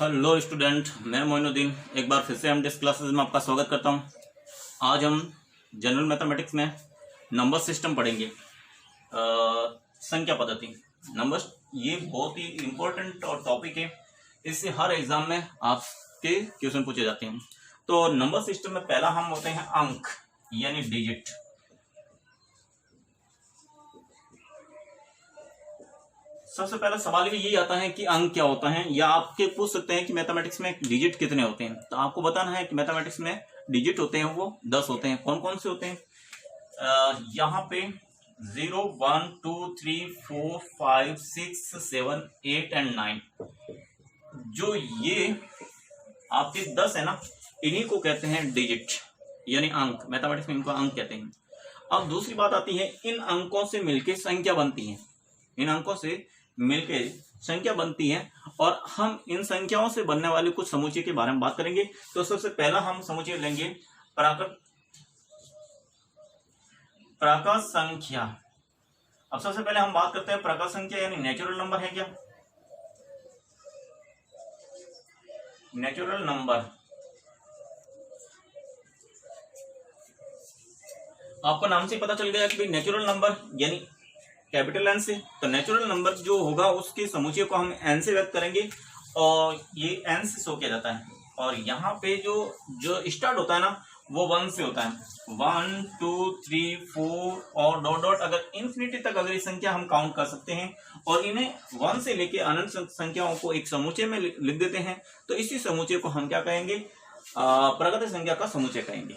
Hello student, मैं मोइनुद्दीन एक बार फिर से एमडीएस क्लासेस में आपका स्वागत करता हूं। आज हम जनरल मैथमेटिक्स में नंबर सिस्टम पढ़ेंगे। संख्या पद्धति नंबर, ये बहुत ही इम्पोर्टेंट और टॉपिक है। इससे हर एग्जाम में आपके क्वेश्चन पूछे जाते हैं। तो नंबर सिस्टम में पहला हम होते हैं अंक यानी डिजिट। सबसे पहला सवाल यही आता है कि अंक क्या होता है, या आपके पूछ सकते हैं कि मैथमेटिक्स में डिजिट कितने होते हैं। तो आपको बताना है कि मैथमेटिक्स में डिजिट होते हैं वो 10 होते हैं। कौन कौन से होते हैं? यहाँ पे 0, 1, 2, 3, 4, 5, 6, 7, 8 एंड 9, जो ये आपके 10 है ना, इन्हीं को कहते हैं डिजिट यानी अंक। मैथमेटिक्स में इनको अंक कहते हैं। अब दूसरी बात आती है, इन अंकों से मिलकर संख्या बनती है। इन अंकों से मिलके संख्या बनती है और हम इन संख्याओं से बनने वाले कुछ समुच्चय के बारे में बात करेंगे। तो सबसे पहला हम समुच्चय लेंगे प्राकृत संख्या। अब सबसे पहले हम बात करते हैं प्राकृत संख्या यानी नेचुरल नंबर है क्या? नेचुरल नंबर आपको नाम से पता चल गया कि नेचुरल नंबर यानी कैपिटल एन से। तो नेचुरल नंबर जो होगा उसके समुच्चय को हम एन से व्यक्त करेंगे और ये एन से शो किया जाता है। और यहाँ पे जो स्टार्ट होता है ना, वो 1 से होता है। 1, 2, 3, 4 और डॉट डॉट, अगर इन्फिनिटी तक अगर ये संख्या हम काउंट कर सकते हैं और इन्हें 1 से लेके अनंत संख्याओं को एक समुच्चय में लिख देते हैं, तो इसी समुच्चय को हम क्या कहेंगे? प्राकृत संख्या का समुच्चय कहेंगे।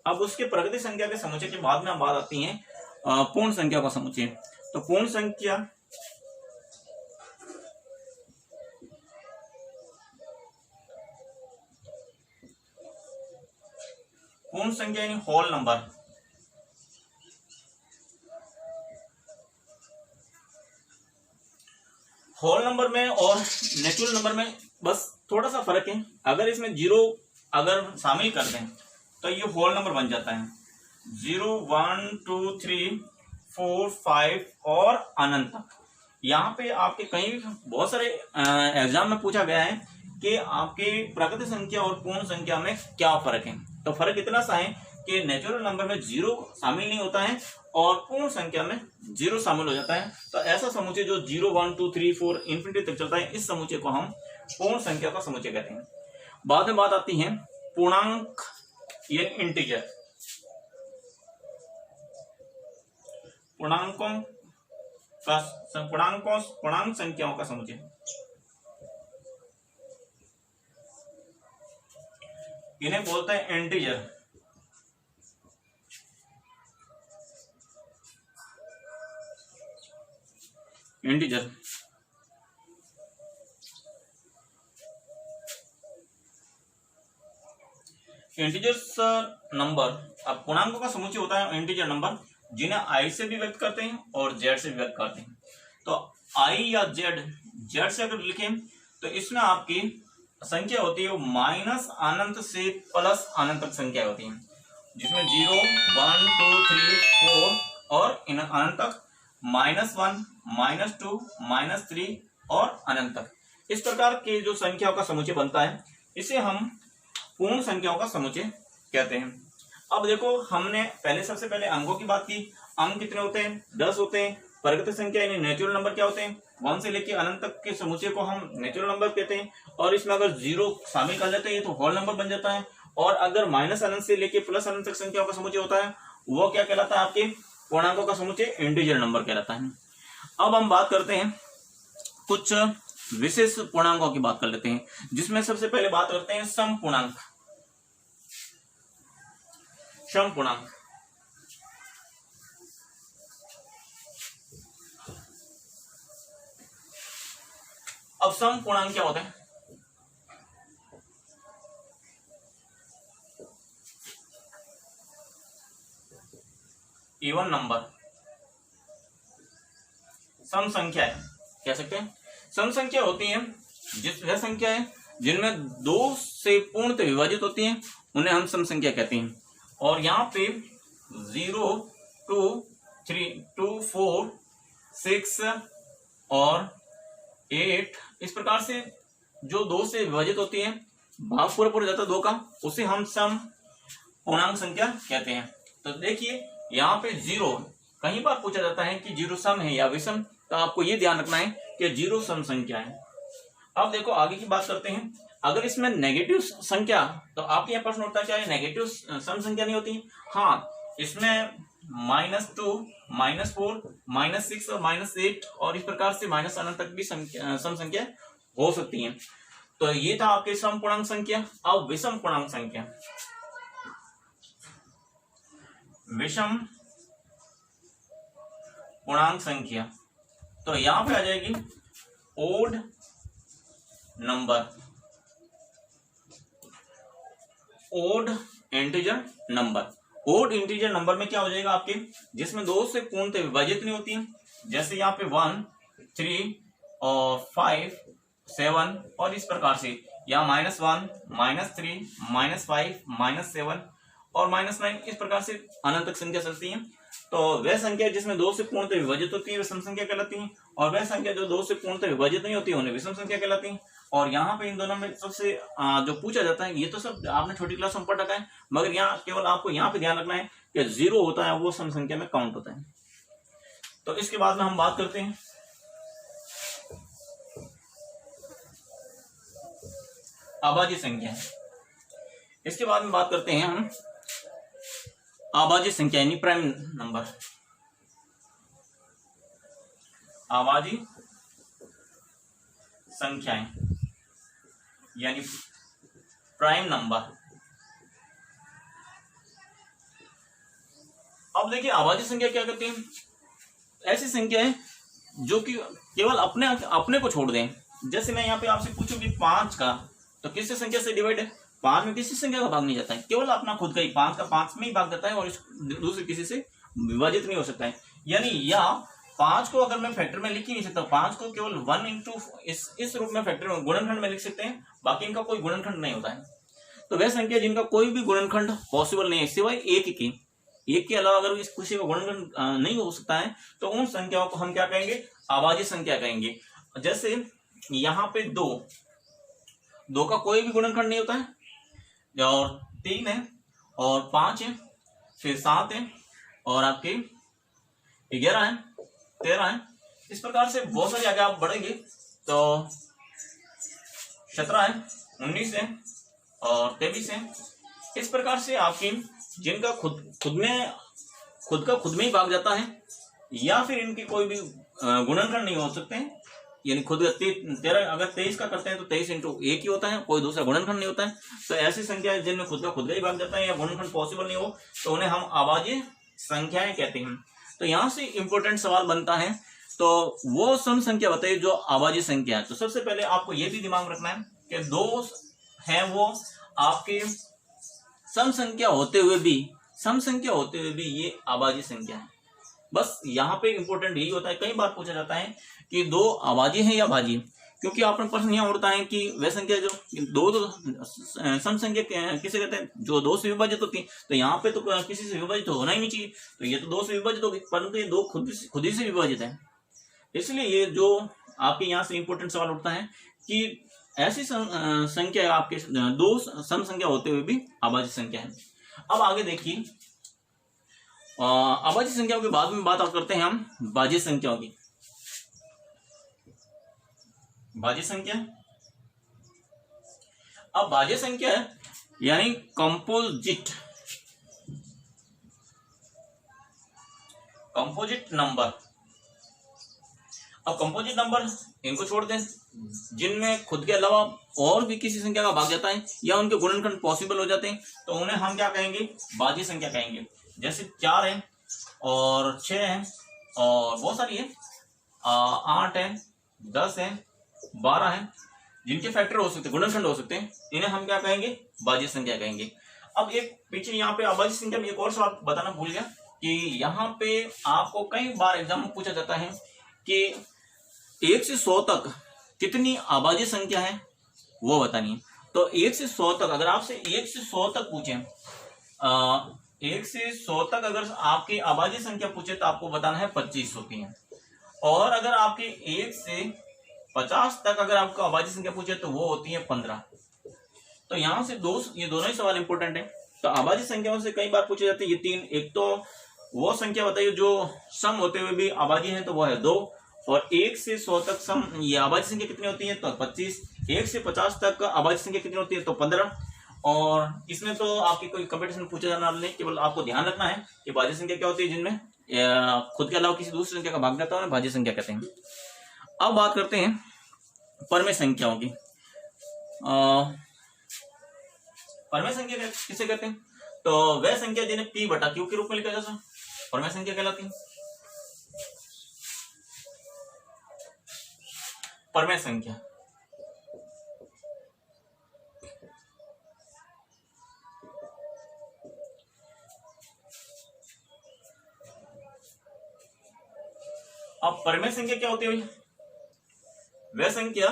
अब उसके प्राकृत संख्या के समुच्चय के बाद में हम बात आती है पूर्ण संख्या का समुच्चय। तो पूर्ण संख्या यानी होल नंबर। होल नंबर में और नेचुरल नंबर में बस थोड़ा सा फर्क है। अगर इसमें 0 अगर शामिल कर दें तो ये होल नंबर बन जाता है। 0, 1, 2, 3, 4, 5 और अनंत तक। यहाँ पे आपके कहीं बहुत सारे एग्जाम में पूछा गया है कि आपके प्राकृत संख्या और पूर्ण संख्या में क्या फर्क है। तो फर्क इतना सा है कि नेचुरल नंबर में 0 शामिल नहीं होता है और पूर्ण संख्या में 0 शामिल हो जाता है। तो ऐसा समुच्चय जो 0, 1, 2, 3, 4 इन्फिनिटी तक चलता है, इस समुच्चय को हम पूर्ण संख्या का समुच्चय कहते हैं। बाद में बात आती है पूर्णांक यानी इंटीजर। पूर्णांक संख्याओं का समुच्चय, इन्हें बोलते हैं इंटीजर। Integers number. अब पूर्णांकों का समुच्चय होता है इंटीजर नंबर, जिन्हें आई से भी व्यक्त करते हैं और जेड से भी व्यक्त करते हैं। तो आई या जेड से अगर लिखें तो इसमें आपकी संख्या होती है माइनस अनंत से प्लस अनंत तक संख्या होती है, जिसमें 0, 1, 2, 3, 4 और अनंत तक -1, -2, -3 और अनंत तक। इस प्रकार के जो संख्याओं का समुच्चय बनता है, इसे हम पूर्ण संख्याओं का समुच्चय कहते हैं। अब देखो, हमने सबसे पहले अंकों की बात की। अंक कितने होते हैं? 10 होते हैं। प्राकृत संख्या यानी नेचुरल नंबर क्या होते हैं? 1 से लेकर अनंत तक के समुच्चय को हम नेचुरल नंबर कहते हैं। और इसमें अगर 0 शामिल कर लेते हैं तो होल नंबर बन जाता है। और अगर माइनस अनंत से लेकर प्लस अनंत तक संख्याओं का समुच्चय होता है, वो क्या कहलाता है? आपके पूर्णांकों का समुच्चय इंटीजर नंबर कहलाता है। अब हम बात करते हैं कुछ विशेष पूर्णांकों की बात कर लेते हैं, जिसमें सबसे पहले बात करते हैं सम पूर्णांक। सम पूर्णांक अब सम पूर्णांक क्या होते हैं? इवन नंबर, सम संख्या है, कह सकते हैं। सम संख्या होती है वह संख्या है जिनमें 2 से पूर्णतः विभाजित होती हैं, उन्हें हम सम संख्या कहते हैं। और यहाँ पे 0, 2, 3, 2, 4, 6 और 8 इस प्रकार से जो 2 से विभाजित होती है, भाग पूरा पूरा जाता है 2 का, उसे हम सम पूर्णांक संख्या कहते हैं। तो देखिए यहाँ पे 0 कई बार पूछा जाता है कि 0 सम है या विषम, तो आपको ये ध्यान रखना है कि 0 सम संख्या है। अब देखो आगे की बात करते हैं। अगर इसमें नेगेटिव संख्या, तो आपके यहाँ प्रश्न उठता है क्या नेगेटिव सम संख्या नहीं होती? हाँ, इसमें -2, -4, -6 और -8 और इस प्रकार से माइनस अनंत तक भी सम संख्या हो सकती है। तो ये था आपके सम पूर्णांक संख्या। अब विषम पूर्णांक संख्या, विषम पूर्णांक संख्या, तो यहां पे आ जाएगी odd number, odd integer number. Odd integer number में क्या हो जाएगा आपके, जिसमें 2 से पूर्णतः विभाजित नहीं होती है, जैसे यहाँ पे 1, 3 और 5, 7 और इस प्रकार से, यहाँ -1, -3, -5, -7 और -9 इस प्रकार से अनंत तक संख्या चलती है। तो वह संख्या जिसमें 2 से पूर्णतः विभाजित होती है वे सम संख्या कहलाती है, और वह संख्या जो 2 से पूर्णतः विभाजित नहीं होती है उन्हें विषम संख्या कहलाती है। और यहाँ पे इन दोनों में सबसे जो पूछा जाता है, ये तो सब आपने छोटी क्लास में पढ़ रखा है, मगर यहाँ केवल आपको यहाँ पे ध्यान रखना है कि 0 होता है वो सम संख्या में काउंट होता है। तो इसके बाद में हम बात करते हैं अभाज्य संख्या। इसके बाद में बात करते हैं हम अभाज्य संख्या यानी प्राइम नंबर। अभाज्य संख्याएं यानी प्राइम नंबर। अब देखिए अभाज्य संख्या क्या करती है, ऐसी संख्या है जो कि केवल अपने को छोड़ दें। जैसे मैं यहाँ पे आपसे पूछूं कि 5 का तो किसी संख्या से डिवाइड है, 5 में किसी संख्या का भाग नहीं जाता है, केवल अपना खुद का ही 5 का 5 में ही भाग जाता है और दूसरी किसी से विभाजित नहीं हो सकता है। यानी या 5 को अगर मैं फैक्टर में लिख ही नहीं सकता, 5 को केवल 1 इंटू इस रूप में फैक्टर में गुणनखंड में लिख सकते हैं, बाकी इनका कोई गुणनखंड नहीं होता है। तो वह संख्या जिनका कोई भी गुणनखंड पॉसिबल नहीं है सिवाय एक के अलावा अगर किसी का गुणनखंड नहीं हो सकता है, तो उन संख्याओं को हम क्या कहेंगे, अभाज्य संख्या कहेंगे। जैसे यहाँ पे 2 का कोई भी गुणनखंड नहीं होता है, और 3 है और 5 है, फिर 7 है और आपके 11 है, 13 है, इस प्रकार से बहुत सारे आगे आप बढ़ेंगे तो 17 है, 19 है और 23 है। इस प्रकार से आपकी जिनका खुद में ही भाग जाता है, या फिर इनकी कोई भी गुणनखंड नहीं हो सकते हैं, यानी खुद 13 अगर 23 का करते हैं तो 23 इंटू 1 ही होता है, कोई दूसरा गुणनखंड नहीं होता है। तो ऐसी संख्या जिनमें खुद का ही भाग जाता है या गुणनखंड पॉसिबल नहीं हो, तो उन्हें हम अभाज्य संख्याएं कहते हैं। तो यहाँ से इंपॉर्टेंट सवाल बनता है, तो वो सम संख्या बताइए जो अभाज्य संख्या है। तो सबसे पहले आपको यह भी दिमाग रखना है कि 2 है वो आपके सम संख्या होते हुए भी ये अभाज्य संख्या है। बस यहाँ पे इंपॉर्टेंट यही होता है, कई बार पूछा जाता है कि 2 अभाज्य है या भाज्य, क्योंकि आपने प्रश्न यहाँ उठता है कि वह संख्या जो 2 सम संख्या किसे कहते हैं, जो 2 से विभाजित होती है। तो यहाँ पे तो किसी से विभाजित होना ही नहीं चाहिए, तो ये तो 2 से विभाजित होगी, परंतु ये 2 खुद ही से विभाजित है। इसलिए ये जो आपके यहाँ से इंपॉर्टेंट सवाल उठता है कि ऐसी संख्या आपके 2 सम संख्या होते हुए भी अभाज्य संख्या है। अब आगे देखिए अभाज्य संख्याओं के बाद में बात करते हैं हम भाज्य संख्याओं की। भाज्य संख्या, अब भाज्य संख्या यानी कंपोजिट नंबर। अब कंपोजिट नंबर इनको छोड़ दें, जिनमें खुद के अलावा और भी किसी संख्या का भाग जाता है या उनके गुणनखंड पॉसिबल हो जाते हैं, तो उन्हें हम क्या कहेंगे, भाज्य संख्या कहेंगे। जैसे 4 है और 6 है और बहुत सारी है, 8 है, 10 है, 12 है, जिनके फैक्टर हो सकते हैं, गुणनखंड हो सकते हैं, इन्हें हम क्या कहेंगे, भाज्य संख्या कहेंगे। अब एक पीछे यहाँ पे अभाज्य संख्या में एक और सवाल बताना भूल गया कि यहाँ पे आपको कई बार एग्जाम में पूछा जाता है कि 1 से 100 तक कितनी अभाज्य संख्या है वो बतानी है। तो 1 से 100 तक अगर आपसे 1 से 100 तक पूछे, 1 से 100 तक अगर आपकी अभाज्य संख्या पूछे तो आपको बताना है 25 होती है। और अगर आपके 1 से 50 तक अगर आपको अभाज्य संख्या पूछे तो वो होती है 15। तो यहां से ये दोनों ही सवाल इंपॉर्टेंट है। तो अभाज्य संख्याओं से कई बार पूछे जाते हैं ये तीन। एक तो वो संख्या बताइए जो सम होते हुए भी अभाज्य है, तो वो है 2। और 1 से 100 तक सम ये अभाज्य संख्या कितनी होती है, तो 25। 1 से 50 तक अभाज्य संख्या कितनी होती है, तो 15। और इसमें तो आपकी कोई कंपटीशन पूछा जाना नहीं, केवल आपको ध्यान रखना है कि भाज्य संख्या क्या होती है जिनमें खुद के अलावा किसी दूसरी संख्या का भाग जाता है, भाज्य संख्या कहते हैं। अब बात करते हैं परमेय संख्याओं की। परमेय संख्या किसे कहते हैं, तो वह संख्या जिन्हें p बटा q के रूप में लिखा जा सकता परमेय संख्या कहलाती है। परमेय संख्या अब परमेय संख्या क्या होती है भैया, वह संख्या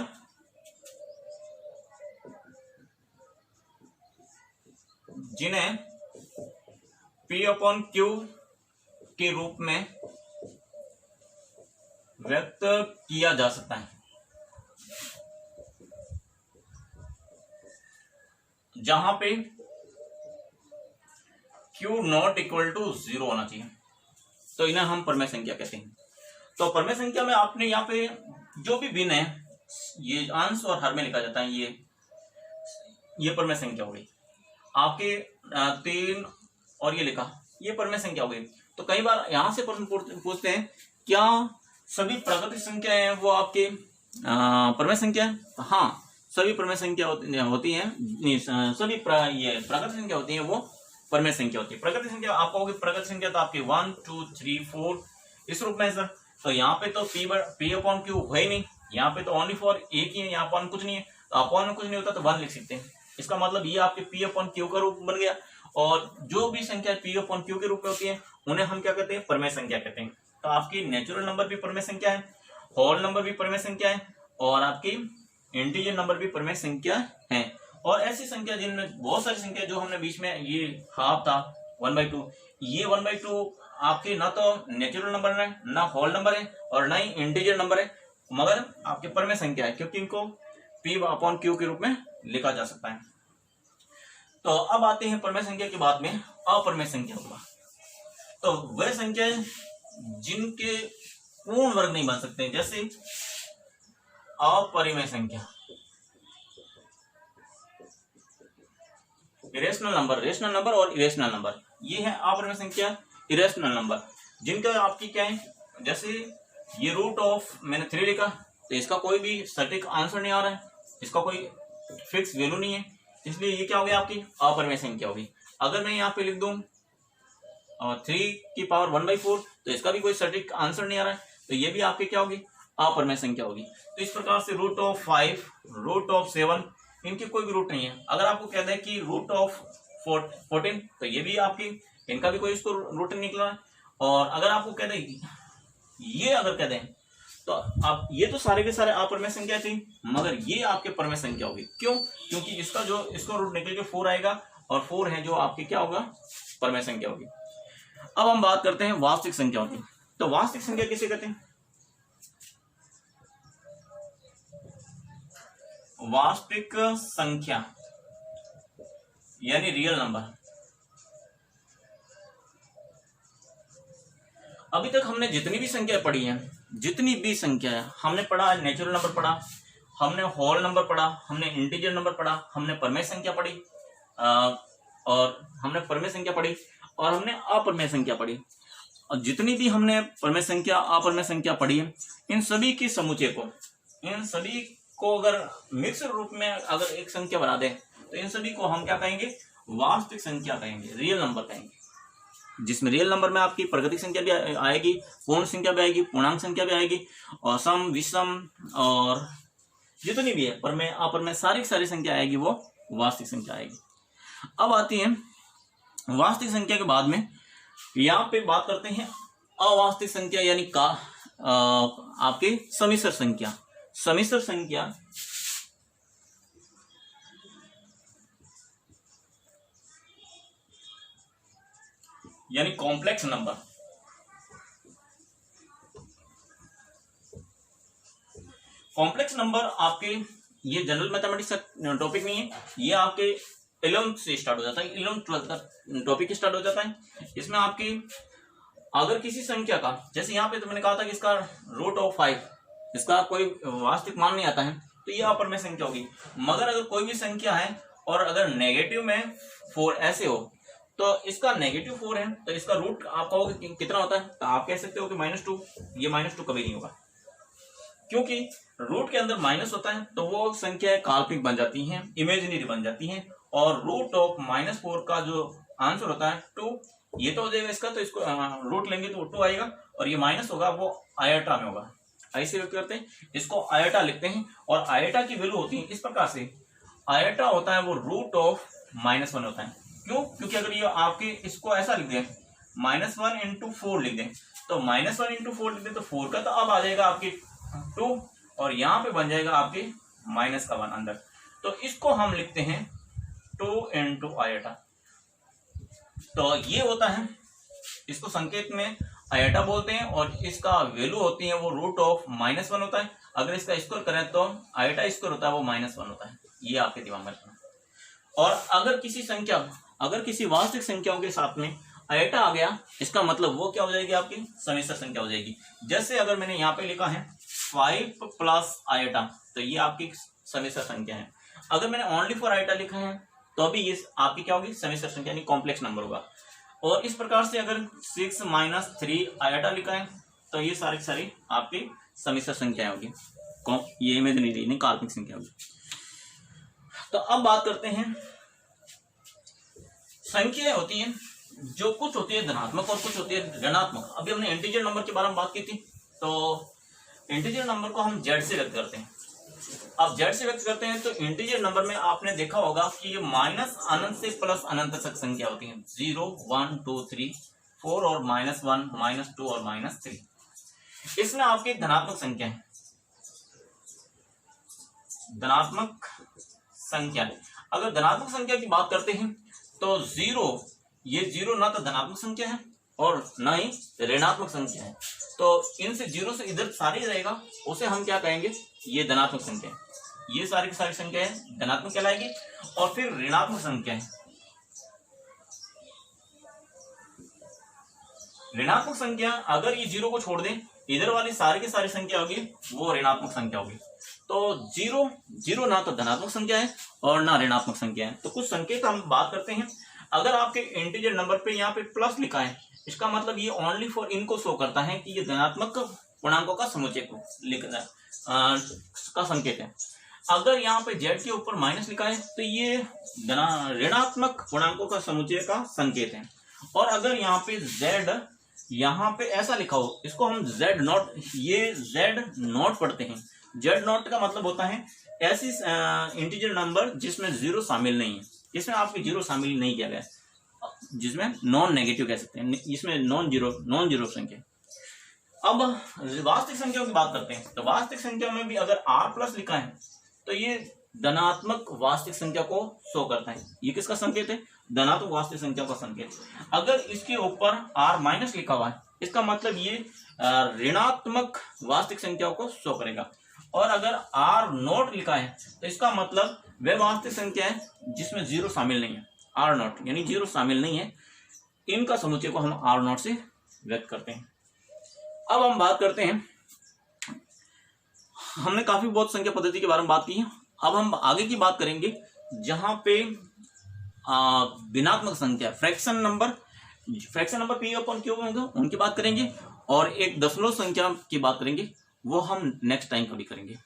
जिन्हें p अपॉन q के रूप में व्यक्त किया जा सकता है, जहां पे q नॉट इक्वल टू 0 होना चाहिए, तो इन्हें हम परमेय संख्या कहते हैं। तो परमेय संख्या में आपने यहाँ पे जो भी भिन्न है ये अंश और हर में लिखा जाता है, ये परमेय संख्या हो गई। आपके 3 और ये लिखा, ये परमेय संख्या हो गई। तो कई बार यहां से प्रश्न पूछते हैं क्या सभी प्राकृतिक संख्याएं वो आपके परमेय संख्या है? हाँ, सभी परमेय संख्या होती है, सभी ये प्राकृतिक संख्या होती है वो परमेय संख्या होती है। प्राकृतिक संख्या आपको होगी, प्राकृतिक संख्या तो आपके 1 2 3 4 इस रूप में है सर। तो यहाँ पे तो p अपॉन q है ही नहीं, यहाँ पे तो ओनली फॉर एक ही है, यहाँ अपॉन कुछ नहीं है। तो अपॉन में कुछ नहीं होता तो 1 लिख सकते हैं। इसका मतलब ये आपके p अपॉन q का रूप बन गया। और जो भी संख्या p अपॉन q के रूप में होती है उन्हें हम क्या कहते हैं, परमेय संख्या कहते हैं। तो आपकी नेचुरल नंबर भी परमेय संख्या है, होल नंबर भी परमेय संख्या है, और आपकी इंटीजर नंबर भी परमेय संख्या है। और ऐसी संख्या जिनमें बहुत सारी संख्या जो हमने बीच में ये हाफ था 1/2, ये 1/2 आपके ना तो नेचुरल नंबर है, ना होल नंबर है, और ना ही इंटीजर नंबर है, मगर आपके परमेय संख्या है, क्योंकि इनको p अपॉन q के रूप में लिखा जा सकता है। तो अब आते हैं परमेय संख्या के बाद में अपरमेय संख्या होगा। तो वह संख्या जिनके पूर्ण वर्ग नहीं बन सकते, जैसे अपरिमेय संख्या, इरेशनल नंबर, रेशनल नंबर और इरेशनल नंबर, ये है अपरिमेय संख्या, इरेशनल नंबर, जिनका आपकी क्या है, जैसे ये रूट ऑफ मैंने 3 लिखा, तो इसका कोई भी सटीक आंसर नहीं आ रहा है, इसका कोई फिक्स वैल्यू नहीं है, इसलिए ये क्या हो गया, आपकी अपरिमेय संख्या होगी। अगर मैं यहाँ पे लिख दूं 3 की पावर 1/4, तो इसका भी कोई सटीक आंसर नहीं आ रहा है, तो ये भी आपकी क्या होगी, अपरिमेय संख्या होगी। तो इस प्रकार से रूट ऑफ 5, रूट ऑफ 7, इनकी कोई भी रूट नहीं है। अगर आपको कहते हैं कि रूट ऑफ 14, तो ये भी आपकी, इनका भी कोई इसको रूट नहीं निकला है। और अगर आपको कहते हैं ये, अगर कहते हैं तो आप ये तो सारे के सारे अपरमेय संख्या थी, मगर ये आपके परमेय संख्या होगी। क्यों? क्योंकि इसका जो इसको रूट निकल के 4 आएगा, और 4 है जो आपकी क्या होगा, परमेय संख्या होगी। अब हम बात करते हैं वास्तविक संख्याओं की। तो वास्तविक संख्या किसे कहते हैं? वास्तविक संख्या यानी रियल नंबर। अभी तक हमने जितनी भी संख्या पढ़ी है, जितनी भी संख्या है, हमने पढ़ा नेचुरल नंबर पढ़ा, हमने होल नंबर पढ़ा, हमने इंटीजर नंबर पढ़ा, हमने परमेय संख्या पढ़ी, और हमने परमेय संख्या पढ़ी, और हमने अपरमेय संख्या पढ़ी। और जितनी भी हमने परमेय संख्या, अपरमेय संख्या पढ़ी है, इन सभी के समुच्चय को, इन सभी को अगर मिक्स रूप में अगर एक संख्या बना दें, तो इन सभी को हम क्या कहेंगे, वास्तविक संख्या कहेंगे, रियल नंबर कहेंगे। जिसमें रियल नंबर में आपकी प्राकृतिक संख्या भी आएगी, पूर्ण संख्या भी आएगी, पूर्णांक संख्या भी आएगी, और सम, विषम और जितनी भी है परमेय, अपरमेय, सारी सारी संख्या आएगी, वो वास्तविक संख्या आएगी। अब आती है वास्तविक संख्या के बाद में यहाँ पे बात करते हैं अवास्तविक संख्या, यानी का आपके समिश्र संख्या। समिश्र संख्या यानी कॉम्प्लेक्स नंबर। कॉम्प्लेक्स नंबर आपके ये जनरल मैथमेटिक्स का टॉपिक नहीं है, ये आपके 11th से स्टार्ट हो जाता है, 11th 12th का टॉपिक स्टार्ट हो जाता है। इसमें आपकी अगर किसी संख्या का, जैसे यहाँ पे तो मैंने कहा था कि इसका √5 इसका कोई वास्तविक मान नहीं आता है, तो ये अपर में संख्या होगी। मगर अगर कोई भी संख्या है और अगर नेगेटिव में 4 ऐसे हो, तो इसका -4 है, तो इसका रूट आप कहोगे कितना होता है, तो आप कह सकते हो कि -2। ये -2 कभी नहीं होगा, क्योंकि रूट के अंदर माइनस होता है, तो वो संख्या काल्पनिक बन जाती हैं, इमेजिनरी बन जाती हैं। और √4 का जो आंसर होता है 2, ये तो हो जाएगा इसका, तो इसको रूट लेंगे तो 2 आएगा, और ये माइनस होगा वो आयटा में होगा। ऐसे व्यक्त करते हैं, इसको आयटा लिखते हैं। और आयटा की वैल्यू होती है इस प्रकार से, आयटा होता है वो √(-1) होता है। क्यों? क्योंकि अगर ये आपके इसको ऐसा लिख दें, -1 × 4 लिख दें, तो -1 × 4 लिख दें, तो 4 का तो अब आ जाएगा आपके 2, और यहाँ पे बन जाएगा आपके -1 अंदर, तो इसको हम लिखते हैं 2 × आयटा। तो ये होता है, इसको संकेत में आयटा बोलते हैं, और इसका वैल्यू होती है वो √(-1) होता है। अगर इसका स्क्वायर करें तो आयटा स्क्वायर होता है वो -1 होता है। ये आपके दिमाग में रखना। और अगर किसी वास्तविक संख्याओं के साथ में आयटा आ गया, इसका मतलब वो क्या हो जाएगी, आपकी समिश्र संख्या हो जाएगी। जैसे अगर मैंने यहाँ पे लिखा है 5 + आयटा, तो ये आपकी समिश्र संख्या है। अगर मैंने ओनली फॉर आयटा लिखा है, तो अभी ये आपकी क्या होगी, समिश्र संख्या यानी कॉम्प्लेक्स नंबर होगा। और इस प्रकार से अगर 6 - 3 आयटा लिखा है, तो ये सारी की सारी आपकी समिश्र संख्याएं होगी, ये इमेजिनरी नहीं काल्पनिक संख्या होगी। तो अब बात करते हैं, संख्याएं होती हैं जो कुछ होती है धनात्मक और कुछ होती है ऋणात्मक। अभी हमने इंटीजर नंबर के बारे में बात की थी, तो इंटीजर नंबर को हम z से व्यक्त करते हैं। अब z से व्यक्त करते हैं तो इंटीजर नंबर में आपने देखा होगा कि ये -अनंत से +अनंत तक संख्या होती है, 0 1 2 3 4 और -1 -2 और -3। इसमें आपकी धनात्मक संख्या है, धनात्मक संख्या। अगर धनात्मक संख्या की बात करते हैं तो 0, ये 0 ना तो धनात्मक संख्या है और ना ही ऋणात्मक संख्या है, तो इनसे 0 से इधर सारी रहेगा, उसे हम क्या कहेंगे, ये धनात्मक संख्या है। ये सारी की सारी संख्या है धनात्मक कहलाएगी। और फिर ऋणात्मक संख्या है, ऋणात्मक संख्या अगर ये 0 को छोड़ दें, इधर वाली सारी की सारी संख्या होगी वो ऋणात्मक संख्या होगी। तो 0 ना तो धनात्मक संख्या है और ना ऋणात्मक संख्या है। तो कुछ संकेत हम बात करते हैं। अगर आपके इंटीजर नंबर पे यहाँ पे प्लस लिखा है, इसका मतलब ये ओनली फॉर इनको शो करता है कि ये धनात्मक पूर्णांकों का समुच्चय को लिखना का संकेत है। अगर यहाँ पे z के ऊपर माइनस लिखा है तो ये ऋणात्मक पूर्णांकों का समुच्चय का संकेत है। और अगर यहाँ पे z यहाँ पे ऐसा लिखा हो, इसको हम z0, ये z0 पढ़ते हैं। z0 का मतलब होता है ऐसी इंटीजर नंबर जिसमें 0 शामिल नहीं है, इसमें आपके 0 शामिल नहीं किया गया, जिसमें नॉन नेगेटिव कह सकते हैं, इसमें नॉन जीरो संख्या। अब वास्तविक संख्याओं की बात करते हैं, तो वास्तविक संख्या में भी अगर r+ लिखा है तो ये धनात्मक वास्तविक संख्या को शो करता है। ये किसका संकेत है, धनात्मक वास्तविक संख्या का संकेत। अगर इसके ऊपर r- लिखा हुआ है, इसका मतलब ये ऋणात्मक वास्तविक संख्याओं को शो करेगा। और अगर r0 लिखा है तो इसका मतलब वह वास्तविक संख्या है जिसमें 0 शामिल नहीं है, r0 यानी 0 शामिल नहीं है। इनका समुच्चय को हम r0 से व्यक्त करते हैं। अब हम बात करते हैं, हमने काफी बहुत संख्या पद्धति के बारे में बात की है। अब हम आगे की बात करेंगे जहां पे भिन्नात्मक संख्या, फ्रैक्शन नंबर p/q होगा, उनकी बात करेंगे। और एक दशमलव संख्या की बात करेंगे, वो हम नेक्स्ट टाइम कभी करेंगे।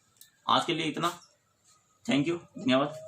आज के लिए इतना, थैंक यू, धन्यवाद।